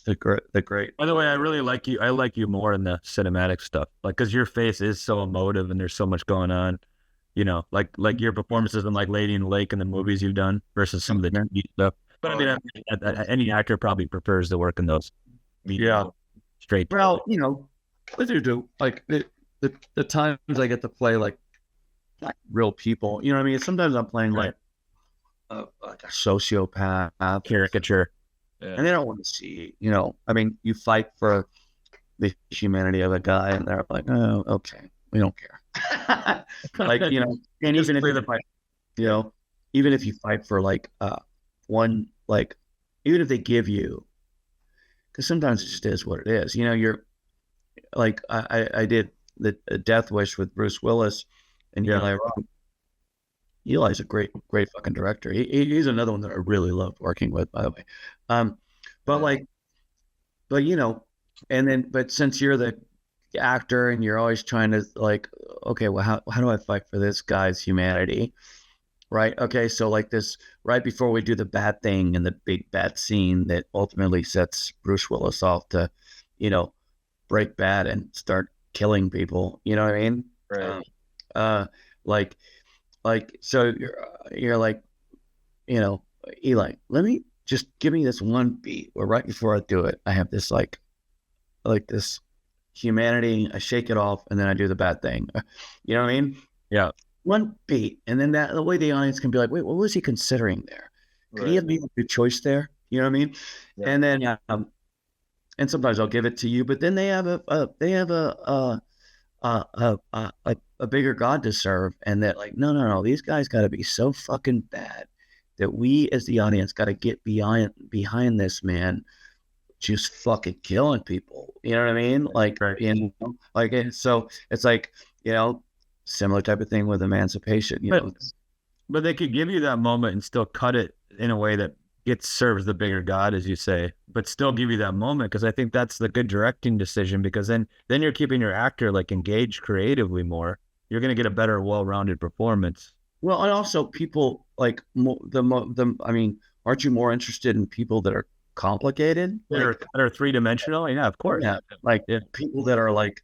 the great. By the way, I really like you. I like you more in the cinematic stuff, like because your face is so emotive and there's so much going on. Like your performances in like Lady in the Lake and the movies you've done versus some of the TV stuff. But I mean, any actor probably prefers to work in those. Straight. Well, what do you do? Like the times I get to play like real people, you know what I mean? Sometimes I'm playing like a sociopath caricature. And they don't want to see, I mean, you fight for the humanity of a guy, and they're like, oh, okay, we don't care. Like, and even if you fight, even if you fight for like one, like, even if they give you, because sometimes it just is what it is. You're like, I did the Death Wish with Bruce Willis, and Eli's a great fucking director. He's another one that I really loved working with, by the way. But since you're the actor and you're always trying to like, okay, well, how do I fight for this guy's humanity? Right. Okay. So like this, right before we do the bad thing and the big bad scene that ultimately sets Bruce Willis off to, break bad and start killing people. You know what I mean? Right. So you're like, Eli, let me just give me this one beat where right before I do it, I have this like this humanity, I shake it off, and then I do the bad thing. You know what I mean? Yeah. One beat. And then the way the audience can be like, wait, what was he considering there? Could he have made a good choice there? You know what I mean? Yeah. And then, and sometimes I'll give it to you, but then they have a bigger God to serve, and that like, no, these guys got to be so fucking bad that we as the audience got to get behind this man just fucking killing people. You know what I mean? Like, so it's like, similar type of thing with Emancipation, But they could give you that moment and still cut it in a way that serves the bigger God, as you say, but still give you that moment. Cause I think that's the good directing decision, because then you're keeping your actor like engaged creatively more. You're going to get a better, well-rounded performance. Well, and also people like I mean, aren't you more interested in people that are complicated? That are three-dimensional? Yeah, of course. Yeah. Like people that are like,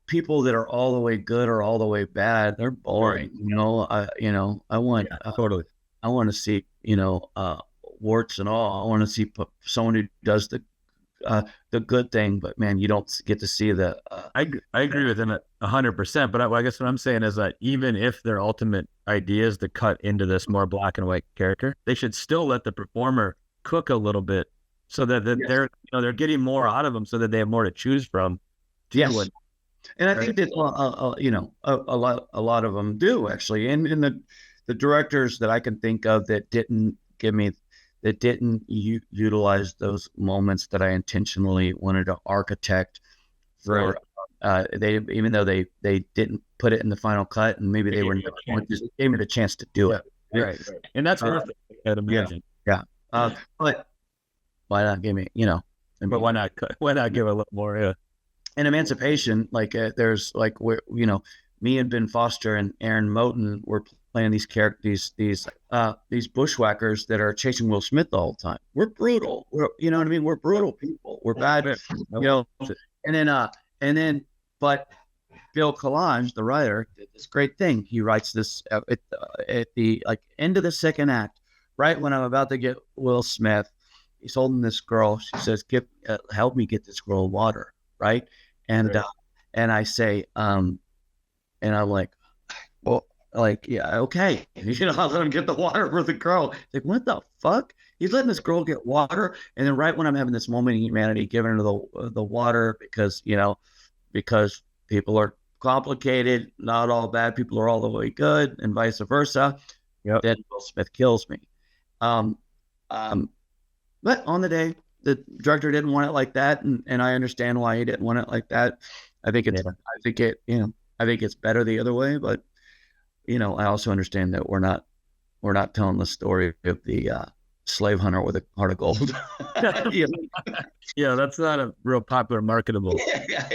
people that are all the way good or all the way bad, they're boring. I want totally. I want to see, warts and all. I want to see someone who does the good thing, but man, you don't get to see the. I agree with him 100%. But I guess what I'm saying is that even if their ultimate idea is to cut into this more black and white character, they should still let the performer cook a little bit, so that they're getting more out of them, so that they have more to choose from. Yes. And I think that a lot of them do actually, and the directors that I can think of that didn't utilize those moments that I intentionally wanted to architect for. Even though they didn't put it in the final cut, and maybe they were just gave me the chance to do it. Right. And that's worth it, I'd imagine. Yeah. But why not give me, but why not give a little more? Yeah. In Emancipation, like there's like where me and Ben Foster and Aaron Moten were playing these characters, these bushwhackers that are chasing Will Smith the whole time. We're brutal. You know what I mean? We're brutal people. We're bad. But Bill Collage, the writer, did this great thing. He writes this at the end of the second act, right when I'm about to get Will Smith. He's holding this girl. She says, help me get this girl water. Right. And I say, and I'm like, well, like, yeah, okay. I'll let him get the water for the girl. Like, what the fuck? He's letting this girl get water. And then right when I'm having this moment in humanity, giving her the water because people are complicated, not all bad people are all the way good, and vice versa, then Will Smith kills me. But on the day, the director didn't want it like that, and I understand why he didn't want it like that. I think it's better the other way, but I also understand that we're not telling the story of the slave hunter with a heart of gold. Yeah, that's not a real popular marketable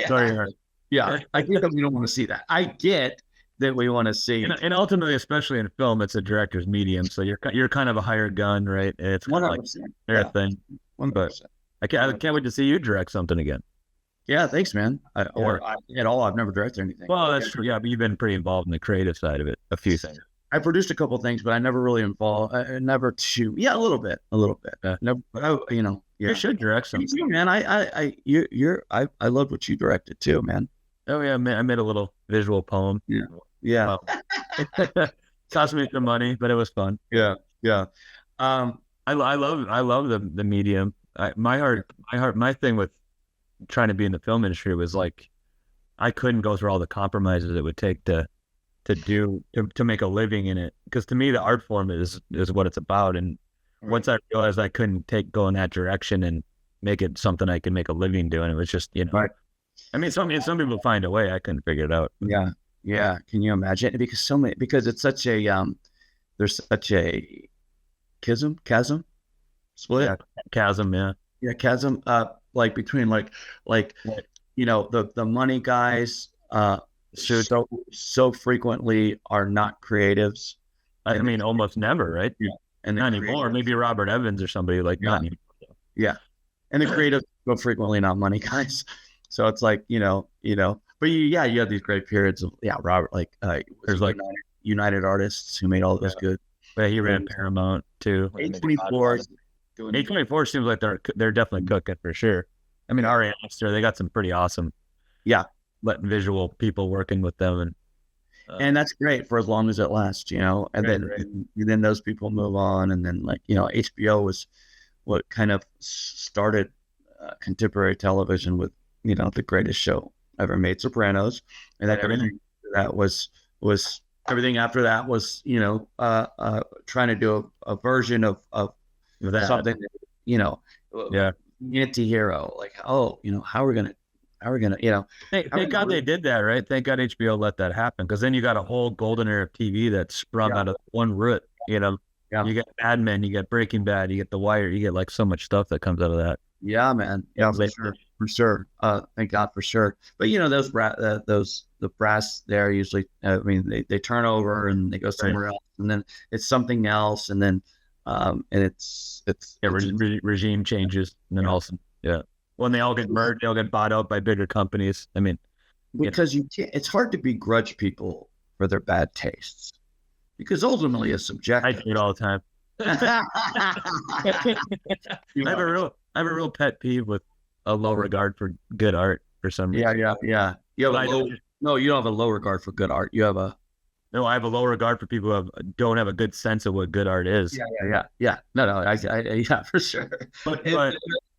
story. Yeah, I get that we don't want to see that. I get that we want to see, and ultimately, especially in film, it's a director's medium, so you're kind of a hired gun, right? It's kind of like their thing. 100%. But I can't wait to see you direct something again. Yeah, thanks, man. I've never directed anything. Well, that's true. Yeah, but you've been pretty involved in the creative side of it. A few things. I produced a couple things, but I never really involved. Never too. Yeah, a little bit. Never. Yeah. You should direct something. You, man. I loved what you directed too, man. Oh yeah, I made a little visual poem. Yeah. Cost me some money, but it was fun. Yeah. I love the medium. My thing with trying to be in the film industry was like, I couldn't go through all the compromises it would take to make a living in it. Because to me, the art form is what it's about. And once I realized I couldn't go in that direction and make it something I could make a living doing, it was just, Right. I mean, some people find a way. I couldn't figure it out. Yeah. Can you imagine? Because it's such a there's such a chasm split. Yeah, chasm. Yeah, chasm. Like between the money guys so frequently are not creatives. I mean, almost never, right? Yeah, and not anymore. Maybe Robert Evans or somebody like that. Yeah, and the creatives go frequently not money guys. So it's like but you have these great periods of Robert, like there's like United Artists who made all those good. But he ran Paramount too. A24 seems like they're definitely cooking for sure. I mean, Ari Aster, they got some pretty awesome, visual people working with them, and that's great for as long as it lasts, and then those people move on, and then HBO was what kind of started contemporary television with the greatest show ever made, Sopranos, and then everything after that was trying to do a version of that. Something anti-hero, like how are we gonna thank God they did that, right? Thank God HBO let that happen, because then you got a whole golden era of TV that sprung out of one root. You get Mad Men, you get Breaking Bad, you get The Wire, you get like so much stuff that comes out of that. Yeah, man. Yeah, for sure. Thank God for sure. But the brass there usually, they turn over and they go somewhere else, and then it's something else, and then and it's regime changes, and then also when they all get merged, they'll get bought out by bigger companies. I mean, because it's hard to begrudge people for their bad tastes, because ultimately it's subjective. I do it all the time. I have a real pet peeve with a low regard for good art for some reason. Yeah. You don't have a low regard for good art. I have a low regard for people who don't have a good sense of what good art is. Yeah. No, I for sure. But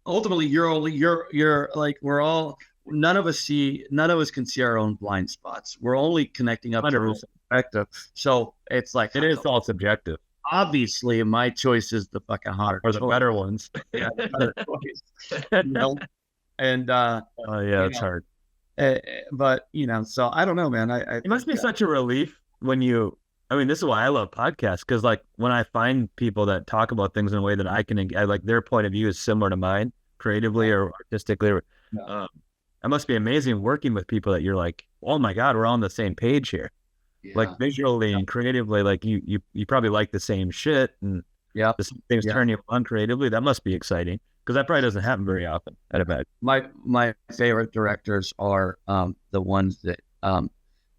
ultimately, you're like, we're all, none of us can see our own blind spots. We're only connecting up 100%. To perspective. So it's like, it is all subjective. Obviously, my choice is the fucking hotter or the better ones. Yeah, the better choice. And it's hard. But so I don't know, man. It must be such a relief when this is why I love podcasts, because like when I find people that talk about things in a way that I like their point of view is similar to mine, creatively or artistically. It must be amazing working with people that you're like, oh my God, we're on the same page here. Yeah. Like visually and creatively, like you probably like the same shit, and the same things turn you on creatively. That must be exciting, because that probably doesn't happen very often. I'd imagine. My favorite directors are the ones that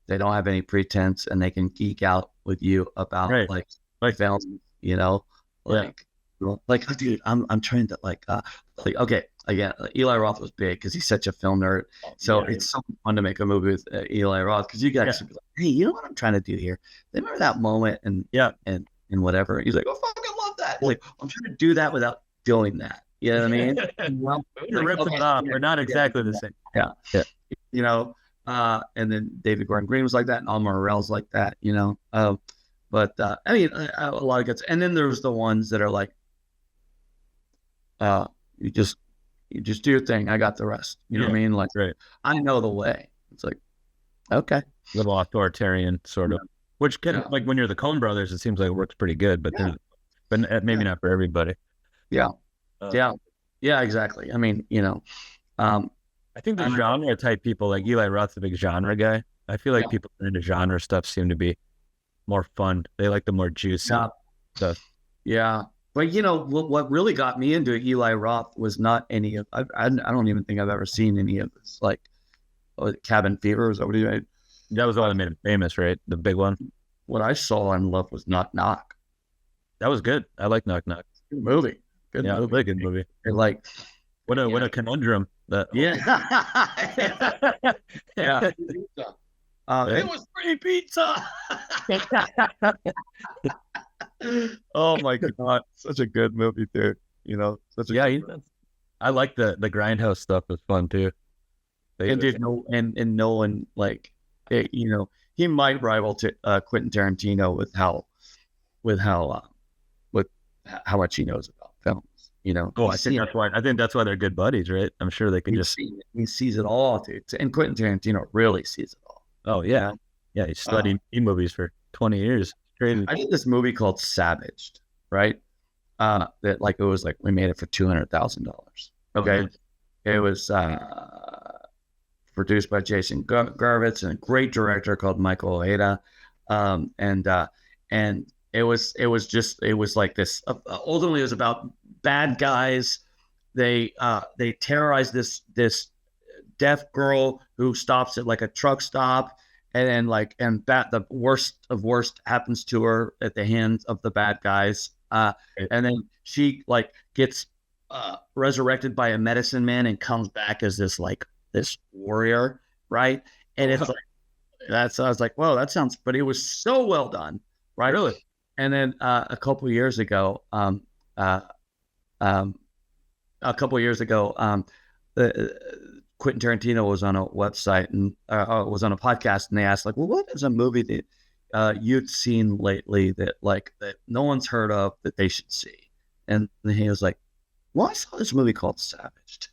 they don't have any pretense, and they can geek out with you about like films, like dude, I'm trying to okay. Again, Eli Roth was big because he's such a film nerd. So it's so fun to make a movie with Eli Roth, because you guys be like, hey, you know what I'm trying to do here? Remember that moment and whatever. He's like, oh, fucking love that. Like, I'm trying to do that without doing that. You know what I mean? We're not exactly the same. Yeah. And then David Gordon Green was like that, and Alma Morell's like that, you know. But I mean, a lot of good. And then there's the ones that are like, you just do your thing. I got the rest. You know what I mean? Like, I know the way. It's like, okay, a little authoritarian sort of, which can like when you're the Coen brothers, it seems like it works pretty good, but maybe not for everybody. Yeah, exactly. I mean, you know, I think the genre type people like Eli Roth's a big genre guy. I feel like people into genre stuff seem to be more fun. They like the more juicy stuff. Yeah. But you know, what really got me into Eli Roth was not any of, I don't even think I've ever seen any of this, like Cabin Fever. Is that what he made? That was the one that made him famous, right? The big one. What I saw and loved was Knock Knock. That was good. I like Knock Knock. Good movie. Good movie. Really good movie. Like, what a conundrum. It was free pizza. Oh my God, such a good movie, dude. You know, I like the Grindhouse stuff. Was fun too. And dude, and Nolan, like, you know, he might rival to Quentin Tarantino with how much he knows about films. You know, I think that's why they're good buddies, right? I'm sure they can he sees it all, dude. And Quentin Tarantino really sees it all. Oh yeah, he studied movies for 20 years. Crazy. I did this movie called Savaged, right? That like it was like we made it for $200,000. Okay, it was produced by Jason Garvitz and a great director called Michael Ojeda, and it was like this. Ultimately, it was about bad guys. They terrorize this deaf girl who stops at like a truck stop. And then the worst of worst happens to her at the hands of the bad guys. And then she like gets resurrected by a medicine man and comes back as this warrior, right? And it's like I was like, whoa, that sounds. But it was so well done, right? Really. And then a couple of years ago, Quentin Tarantino was on a website and was on a podcast, and they asked like, well, what is a movie that you'd seen lately that no one's heard of that they should see? And he was like, well, I saw this movie called Savaged.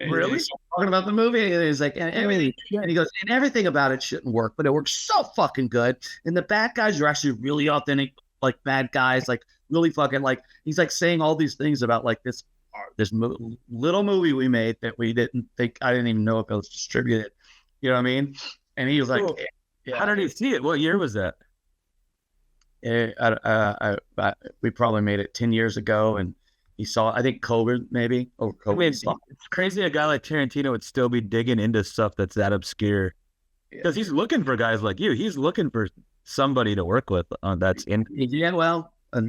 Really? He's talking about the movie, and he's like, and everything, and he goes, and everything about it shouldn't work, but it works so fucking good. And the bad guys are actually really authentic, like bad guys, like really fucking like. He's like saying all these things about like this little movie we made that I didn't even know if it was distributed. You know what I mean? And he was like, how did he see it? What year was that? We probably made it 10 years ago, and he saw, I think COVID maybe. COVID. I mean, it's crazy a guy like Tarantino would still be digging into stuff that's that obscure. Because he's looking for guys like you. He's looking for somebody to work with that's in. Yeah, well, I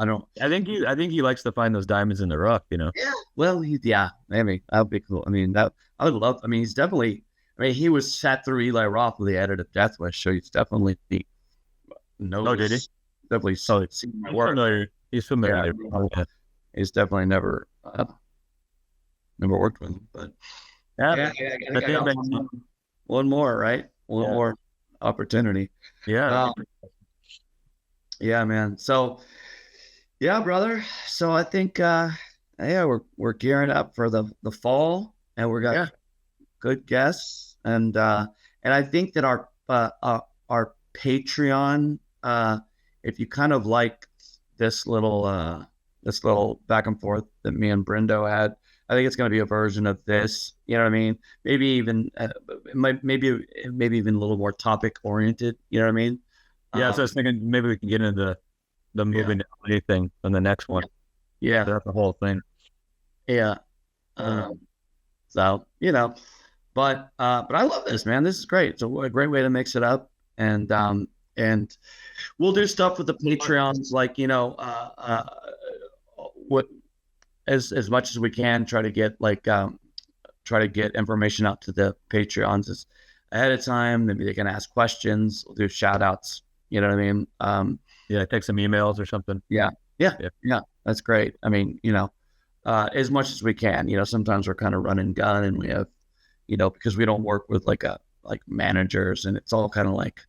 don't. I think he likes to find those diamonds in the rough, you know. Yeah. Well, maybe that would be cool. I mean, I would love. I mean, he's definitely. I mean, he was sat through Eli Roth with the edit of Death Wish, so he's definitely did he? Definitely seen my work. He's familiar. Yeah. He's definitely never worked with him, but one more, right? One more opportunity. Yeah. Yeah, man. So, yeah, brother. So I think, we're gearing up for the fall, and we got good guests, and I think that our Patreon, if you kind of like this little back and forth that me and Brendo had, I think it's going to be a version of this. You know what I mean? Maybe even maybe even a little more topic oriented. You know what I mean? Yeah, so I was thinking maybe we can get into the movie thing on the next one. Yeah, that's the whole thing. Yeah. So but I love this, man. This is great. It's a great way to mix it up, and we'll do stuff with the Patreons, like what as much as we can. Try to get information out to the Patreons ahead of time. Maybe they can ask questions. We'll do shout outs. You know what I mean? Take some emails or something. Yeah. That's great. I mean, as much as we can. Sometimes we're kind of run and gun, and we have, because we don't work with like a like managers, and it's all kind of like,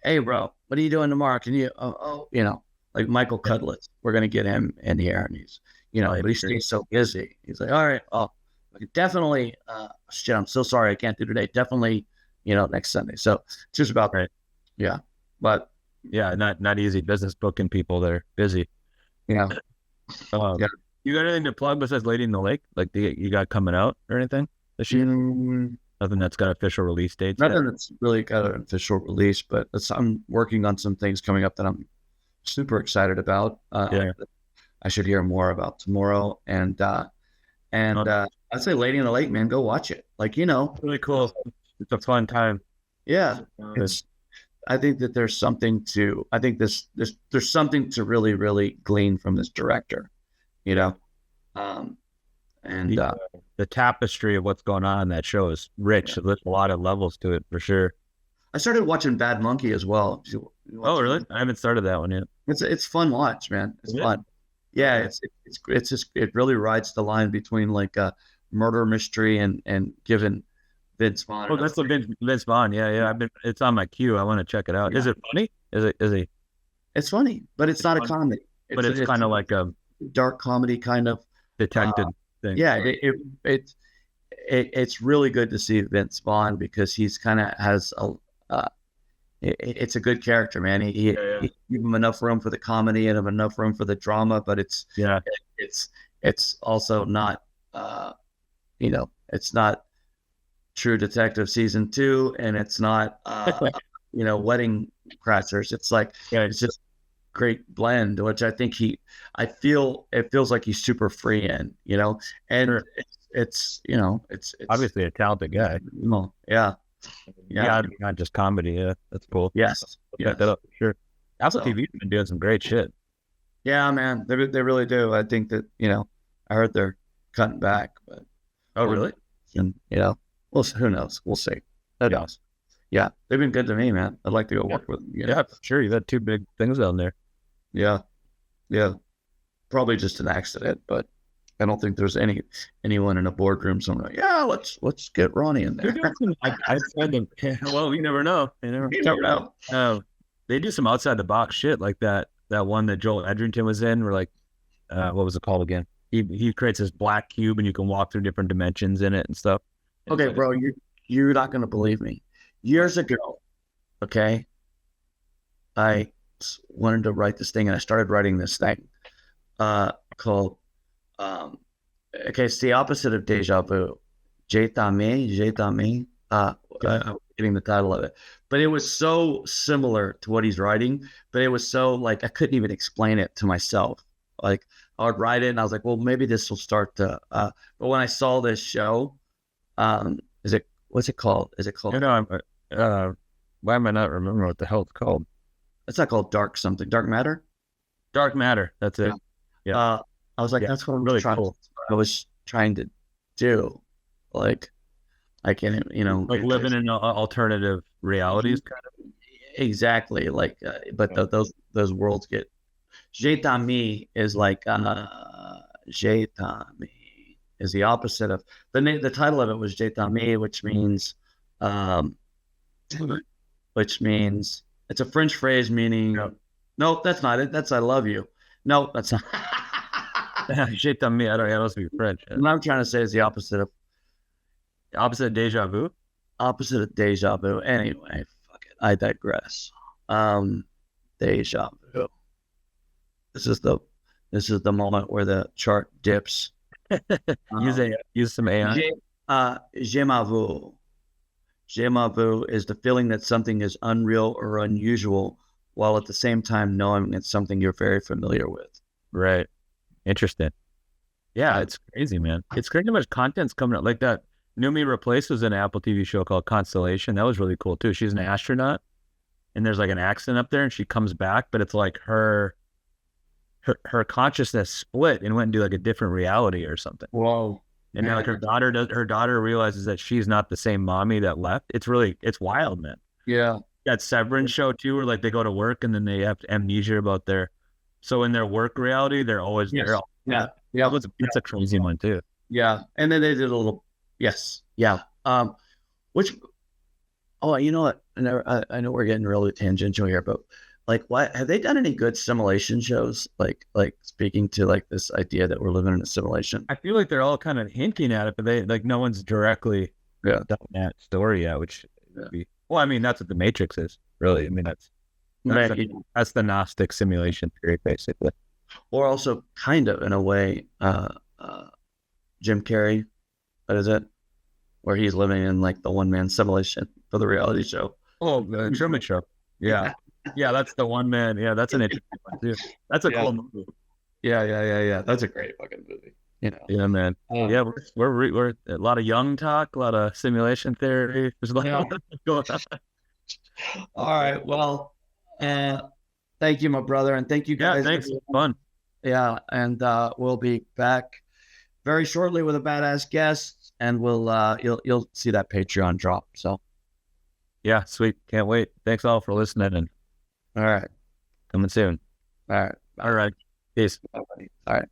hey, bro, what are you doing tomorrow? Can you, like Michael Cudlitz, we're going to get him in here. And he's, but he stays so busy. He's like, all right, definitely, shit, I'm so sorry I can't do today. Definitely, next Sunday. So it's just about, right. Yeah. But yeah, not easy business booking people that are busy. Yeah. Yeah. You got anything to plug besides Lady in the Lake? Like you got coming out or anything this year? Nothing that's got official release dates. Nothing that's really got an official release, but I'm working on some things coming up that I'm super excited about. I should hear more about tomorrow. And I'd say Lady in the Lake, man, go watch it. Like, really cool. It's a fun time. Yeah. I think that there's something to really, really glean from this director, the tapestry of what's going on in that show is rich. There's a lot of levels to it for sure. I started watching Bad Monkey as well. Oh, really? I haven't started that one yet. It's fun watch, man. It's fun. Yeah, it's just, it really rides the line between like a murder mystery and given Vince Vaughn. Oh, that's the Vince Vaughn. Yeah. It's on my queue. I want to check it out. Yeah. Is it funny? Is he? It's funny, but it's not a comedy. But it's kind of like a dark comedy kind of detective thing. Yeah, it's really good to see Vince Vaughn because he's kind of has it's a good character, man. He give him enough room for the comedy and enough room for the drama, but it's also not it's not True Detective season 2, and it's not Wedding Crashers. It's like it's just great blend, which I think it feels like he's super free in, and sure. it's obviously a talented guy. Yeah, not just comedy. Yeah, that's cool. Yes. That up, sure. Apple TV's been doing some great shit. Yeah, man, they really do. I think that I heard they're cutting back, but really? And who knows? We'll see. Who knows? Yeah, they've been good to me, man. I'd like to go work with them. Yeah, sure. You've had 2 big things down there. Yeah. Probably just an accident, but I don't think there's anyone in a boardroom somewhere. Yeah, let's get Ronnie in there. I said them. Well, you never know. You never know. They do some outside the box shit like that. That one that Joel Edgerton was in. Where like, what was it called again? He creates this black cube and you can walk through different dimensions in it and stuff. Okay, bro, you're not gonna believe me. Years ago, okay, I wanted to write this thing, and I started writing this thing called it's the opposite of deja vu. I'm getting the title of it, but it was so similar to what he's writing, but it was so like I couldn't even explain it to myself. Like I would write it and I was like, well, maybe this will start to but when I saw this show, what's it called? Is it called? Why am I not remembering what the hell it's called? It's not called Dark Matter? Dark Matter. That's it. Yeah. I was like, that's what I'm really cool. I was trying to do. Like, I can't, like living in alternative realities, kind of. Exactly. Like, but those worlds get. Jetami is like Jetami is the opposite of the title of it was Jetami, which means it's a French phrase meaning no, that's not it. That's I love you. No, that's not. Jetami. I don't know. It must be French. What I'm trying to say is the opposite of deja vu. Opposite of deja vu. Anyway, fuck it. I digress. Deja vu. This is the moment where the chart dips. Use some AI. Déjà vu. Déjà vu is the feeling that something is unreal or unusual, while at the same time knowing it's something you're very familiar with. Right. Interesting. Yeah, it's crazy, man. It's crazy how much content's coming out. Like that Numi Replace was an Apple TV show called Constellation. That was really cool too. She's an astronaut, and there's like an accident up there, and she comes back, but it's like her consciousness split and went into like a different reality or something. Whoa. And now like her daughter realizes that she's not the same mommy that left. It's wild, man. Yeah. That Severance show too, where like they go to work and then they have amnesia about so in their work reality, they're always there. Yeah. It's a crazy one too. Yeah. And then they did a little, yes. Yeah. Which Oh, you know what? I know we're getting really tangential here, but like, what have they done any good simulation shows? Like speaking to like this idea that we're living in a simulation. I feel like they're all kind of hinting at it, but they like no one's directly Yeah. done that story yet, which Yeah. would be well. I mean, that's what the Matrix is, really. I mean, that's Maybe. that's the Gnostic simulation theory, basically. Or also kind of in a way, Jim Carrey, what is it? Where he's living in like the one man simulation for the reality show. Oh, the Truman Show. Yeah, yeah, that's the one man. Yeah, that's an interesting one too. That's a cool movie. Yeah. That's a great fucking movie. You know. Yeah, man. Yeah, we're a lot of Jung talk, a lot of simulation theory. There's a lot going on. All right. Well, thank you, my brother, and thank you guys. Yeah, thanks. Fun. Yeah, and we'll be back very shortly with a badass guest, and we'll you'll see that Patreon drop. So, yeah, sweet. Can't wait. Thanks all for listening, and all right, coming soon. all right, All right. Peace. all right.